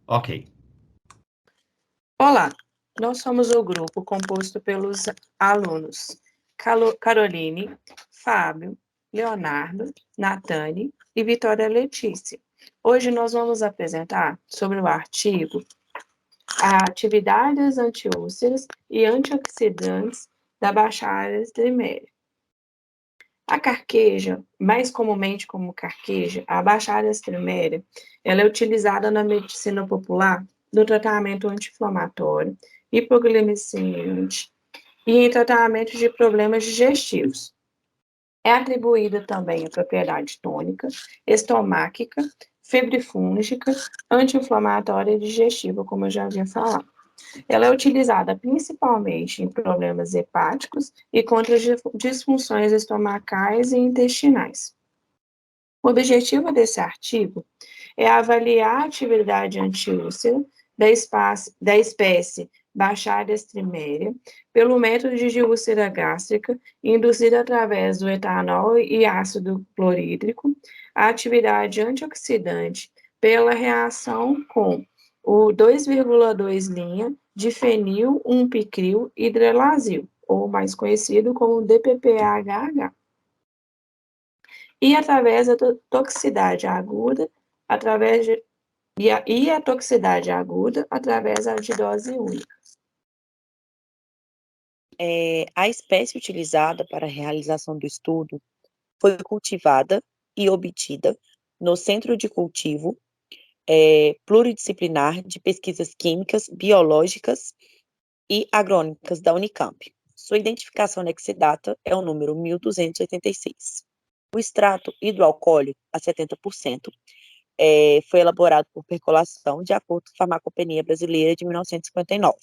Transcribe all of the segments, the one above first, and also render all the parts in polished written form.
Ok. Olá, nós somos o grupo composto pelos alunos Caroline, Fábio, Leonardo, Natane e Vitória Letícia. Hoje nós vamos apresentar sobre o artigo atividades antiúlceras e antioxidantes da Baccharis trimeria. A carqueja, mais comumente como carqueja, a Baccharis trimeria, ela é utilizada na medicina popular no tratamento anti-inflamatório, hipoglicemiante e em tratamento de problemas digestivos. É atribuída também a propriedade tônica, estomáquica, febrifúngica, anti-inflamatória e digestiva, como eu já havia falado. Ela é utilizada principalmente em problemas hepáticos e contra disfunções estomacais e intestinais. O objetivo desse artigo é avaliar a atividade antiúlcera da espécie Baccharis trimeria pelo método de úlcera gástrica induzida através do etanol e ácido clorídrico, a atividade antioxidante pela reação com o 2,2 de fenil 1-picril hidrolazil, ou mais conhecido como DPPAHH, e através da toxicidade aguda, a toxicidade aguda através de dose única. A espécie utilizada para a realização do estudo foi cultivada e obtida no Centro de Cultivo Pluridisciplinar de Pesquisas Químicas, Biológicas e Agrônicas da Unicamp. Sua identificação nexidata é o número 1286. O extrato hidroalcoólico a 70% foi elaborado por percolação de acordo com a Farmacopenia Brasileira de 1959.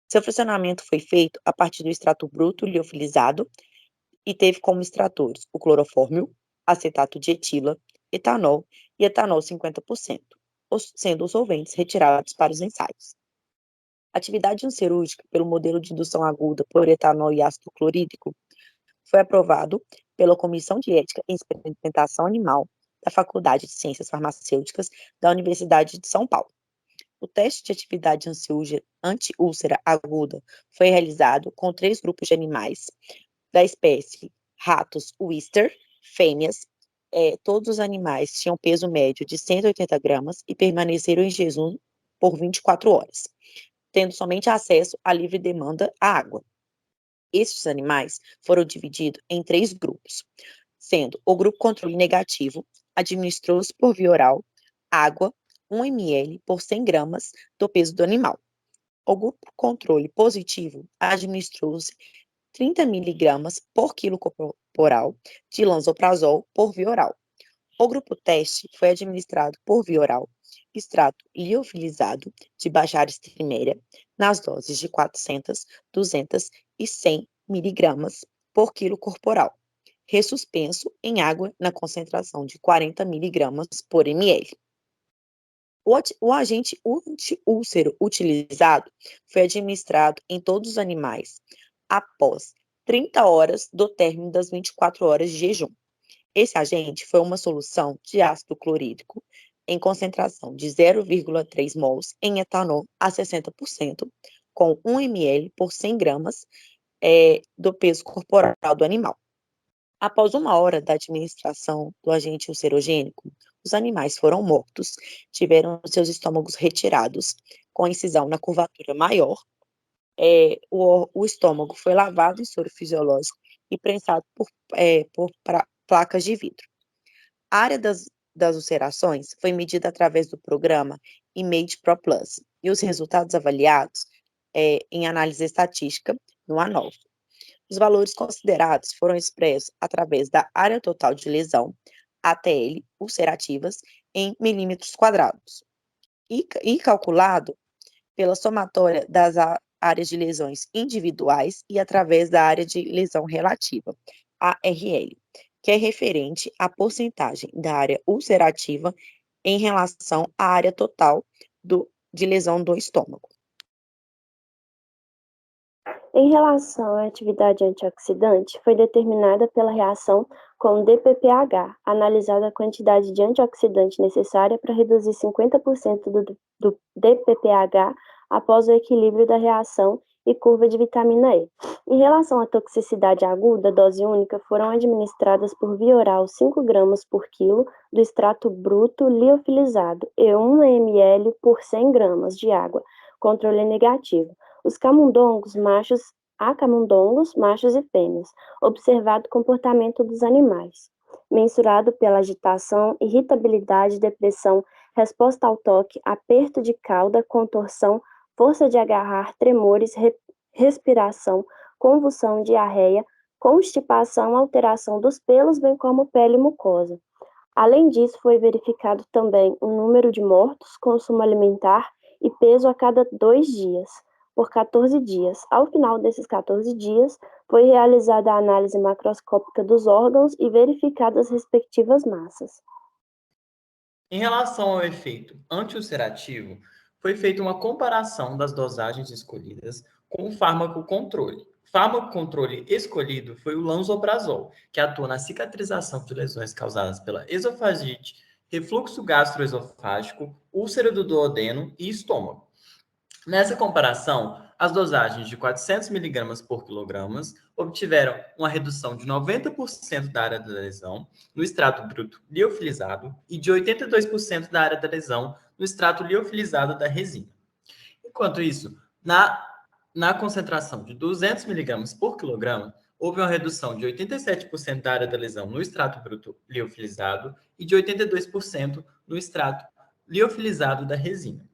Seu funcionamento foi feito a partir do extrato bruto liofilizado e teve como extratores o clorofórmio, acetato de etila, etanol e etanol 50%, sendo os solventes retirados para os ensaios. A atividade ansiolítica pelo modelo de indução aguda por etanol e ácido clorídrico foi aprovado pela Comissão de Ética em Experimentação Animal da Faculdade de Ciências Farmacêuticas da Universidade de São Paulo. O teste de atividade anti-úlcera aguda foi realizado com 3 grupos de animais da espécie ratos Wistar, fêmeas. Todos os animais tinham peso médio de 180 gramas e permaneceram em jejum por 24 horas, tendo somente acesso à livre demanda à água. Estes animais foram divididos em 3 grupos, sendo o grupo controle negativo administrou-se por via oral água 1 ml por 100 gramas do peso do animal. O grupo controle positivo administrou-se 30 miligramas por quilo corporal de lansoprazol por via oral. O grupo teste foi administrado por via oral extrato liofilizado de Baccharis trimeria nas doses de 400, 200 e 100 miligramas por quilo corporal, ressuspenso em água na concentração de 40 miligramas por ml. O agente antiúlcero utilizado foi administrado em todos os animais após 30 horas do término das 24 horas de jejum. Esse agente foi uma solução de ácido clorídrico em concentração de 0,3 mols em etanol a 60%, com 1 ml por 100 gramas do peso corporal do animal. Após 1 hora da administração do agente ulcerogênico, os animais foram mortos, tiveram seus estômagos retirados, com incisão na curvatura maior. O estômago foi lavado em soro fisiológico e prensado por placas de vidro. A área das ulcerações foi medida através do programa IMAGE Pro Plus e os resultados avaliados em análise estatística no ANOVA. Os valores considerados foram expressos através da área total de lesão, ATL, ulcerativas, em milímetros quadrados, e calculado pela somatória das áreas de lesões individuais e através da área de lesão relativa, ARL, que é referente à porcentagem da área ulcerativa em relação à área total de lesão do estômago. Em relação à atividade antioxidante, foi determinada pela reação com DPPH, analisada a quantidade de antioxidante necessária para reduzir 50% do DPPH após o equilíbrio da reação e curva de vitamina E. Em relação à toxicidade aguda, dose única foram administradas por via oral 5 gramas por quilo do extrato bruto liofilizado e 1 ml por 100 gramas de água. Controle negativo. Os camundongos machos, há camundongos machos e fêmeas. Observado o comportamento dos animais. Mensurado pela agitação, irritabilidade, depressão, resposta ao toque, aperto de cauda, contorção, força de agarrar, tremores, respiração, convulsão, diarreia, constipação, alteração dos pelos, bem como pele e mucosa. Além disso, foi verificado também o número de mortos, consumo alimentar e peso a cada 2 dias, por 14 dias. Ao final desses 14 dias, foi realizada a análise macroscópica dos órgãos e verificadas as respectivas massas. Em relação ao efeito antiulcerativo, foi feita uma comparação das dosagens escolhidas com o fármaco controle. O fármaco controle escolhido foi o lansoprazol, que atua na cicatrização de lesões causadas pela esofagite, refluxo gastroesofágico, úlcera do duodeno e estômago. Nessa comparação, as dosagens de 400 mg por quilograma obtiveram uma redução de 90% da área da lesão no extrato bruto liofilizado e de 82% da área da lesão no extrato liofilizado da resina. Enquanto isso, na concentração de 200 mg por quilograma, houve uma redução de 87% da área da lesão no extrato bruto liofilizado e de 82% no extrato liofilizado da resina.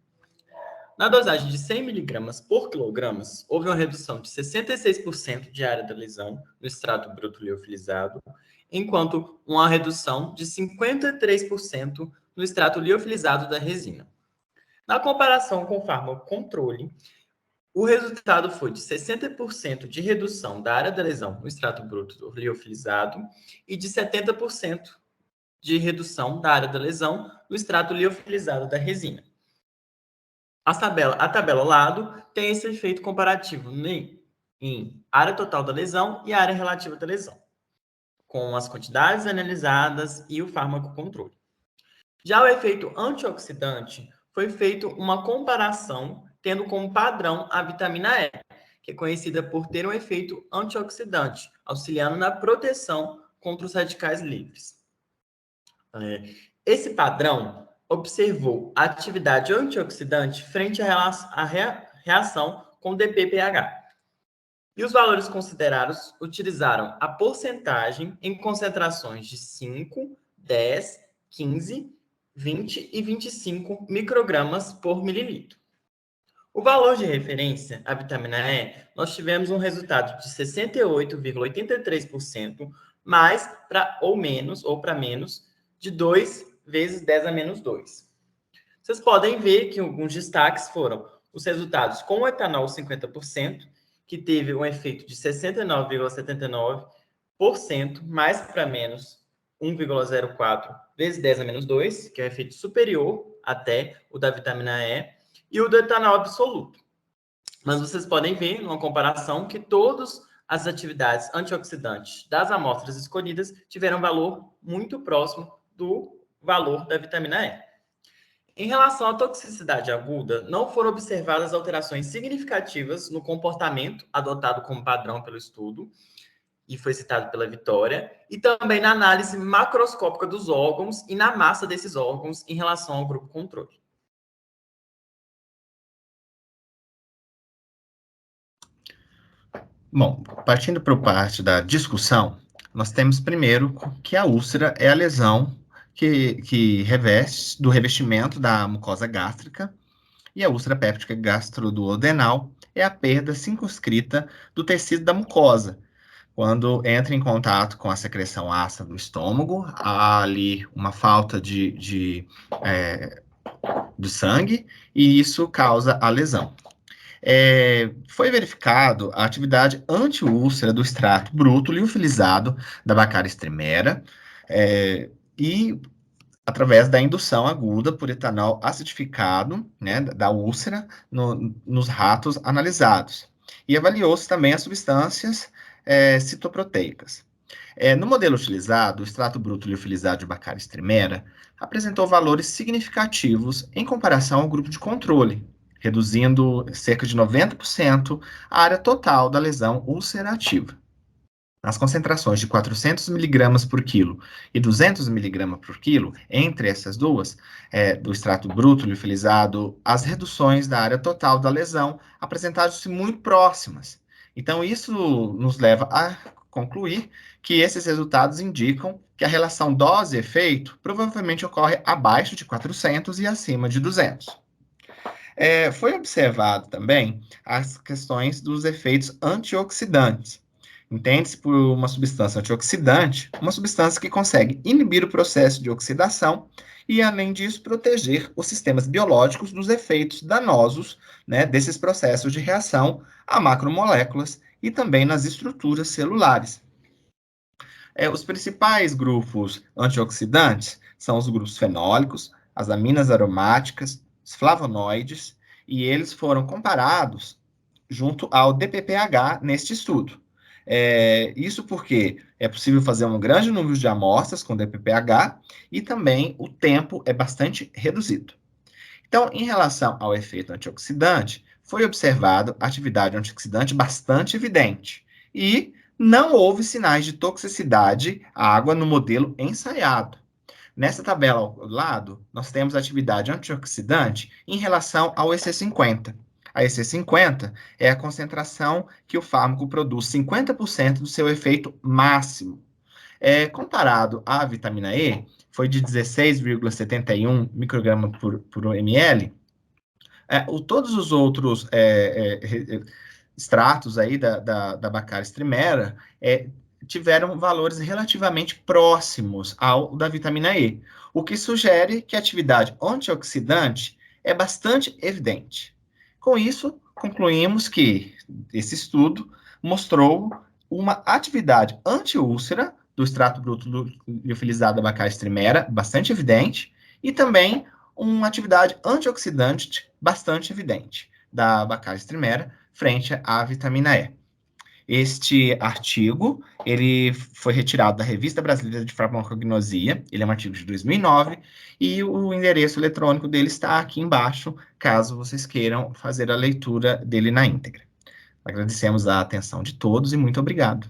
Na dosagem de 100 mg por quilograma, houve uma redução de 66% de área da lesão no extrato bruto liofilizado, enquanto uma redução de 53% no extrato liofilizado da resina. Na comparação com o fármaco controle, o resultado foi de 60% de redução da área da lesão no extrato bruto liofilizado e de 70% de redução da área da lesão no extrato liofilizado da resina. A tabela ao lado tem esse efeito comparativo em área total da lesão e área relativa da lesão, com as quantidades analisadas e o fármaco controle. Já o efeito antioxidante, foi feito uma comparação tendo como padrão a vitamina E, que é conhecida por ter um efeito antioxidante, auxiliando na proteção contra os radicais livres. Esse padrão observou a atividade antioxidante frente à reação com DPPH. E os valores considerados utilizaram a porcentagem em concentrações de 5, 10, 15, 20 e 25 microgramas por mililitro. O valor de referência, a vitamina E, nós tivemos um resultado de 68,83%, mais para ou para menos de 2 vezes 10 a menos 2. Vocês podem ver que alguns destaques foram os resultados com o etanol 50%, que teve um efeito de 69,79%, mais para menos 1,04 vezes 10 a menos 2, que é um efeito superior até o da vitamina E, e o do etanol absoluto. Mas vocês podem ver, numa comparação, que todas as atividades antioxidantes das amostras escolhidas tiveram valor muito próximo do valor da vitamina E. Em relação à toxicidade aguda, não foram observadas alterações significativas no comportamento adotado como padrão pelo estudo, e foi citado pela Vitória, e também na análise macroscópica dos órgãos e na massa desses órgãos em relação ao grupo controle. Bom, partindo para a parte da discussão, nós temos primeiro que a úlcera é a lesão que reveste do revestimento da mucosa gástrica, e a úlcera péptica gastroduodenal é a perda circunscrita do tecido da mucosa. Quando entra em contato com a secreção ácida do estômago, há ali uma falta de sangue, e isso causa a lesão. Foi verificado a atividade anti-úlcera do extrato bruto liofilizado da Baccharis trimera, e através da indução aguda por etanol acidificado, né, da úlcera nos ratos analisados. E avaliou-se também as substâncias citoproteicas. No modelo utilizado, o extrato bruto liofilizado de Baccharis trimera apresentou valores significativos em comparação ao grupo de controle, reduzindo cerca de 90% a área total da lesão ulcerativa. Nas concentrações de 400 mg por quilo e 200 mg por quilo, entre essas duas, do extrato bruto liofilizado, as reduções da área total da lesão apresentaram-se muito próximas. Então, isso nos leva a concluir que esses resultados indicam que a relação dose-efeito provavelmente ocorre abaixo de 400 e acima de 200. Foi observado também as questões dos efeitos antioxidantes. Entende-se por uma substância antioxidante, uma substância que consegue inibir o processo de oxidação e, além disso, proteger os sistemas biológicos dos efeitos danosos, né, desses processos de reação a macromoléculas e também nas estruturas celulares. Os principais grupos antioxidantes são os grupos fenólicos, as aminas aromáticas, os flavonoides, e eles foram comparados junto ao DPPH neste estudo. Isso porque é possível fazer um grande número de amostras com DPPH e também o tempo é bastante reduzido. Então, em relação ao efeito antioxidante, foi observado atividade antioxidante bastante evidente e não houve sinais de toxicidade à água no modelo ensaiado. Nessa tabela ao lado, nós temos atividade antioxidante em relação ao EC50. A EC50 é a concentração que o fármaco produz 50% do seu efeito máximo. Comparado à vitamina E, foi de 16,71 micrograma por ml. Todos os outros extratos aí da Baccharis trimera tiveram valores relativamente próximos ao da vitamina E, o que sugere que a atividade antioxidante é bastante evidente. Com isso, concluímos que esse estudo mostrou uma atividade anti-úlcera do extrato bruto liofilizado da Baccharis trimera bastante evidente e também uma atividade antioxidante bastante evidente da Baccharis trimera frente à vitamina E. Este artigo, ele foi retirado da Revista Brasileira de Farmacognosia, ele é um artigo de 2009, e o endereço eletrônico dele está aqui embaixo, caso vocês queiram fazer a leitura dele na íntegra. Agradecemos a atenção de todos e muito obrigado.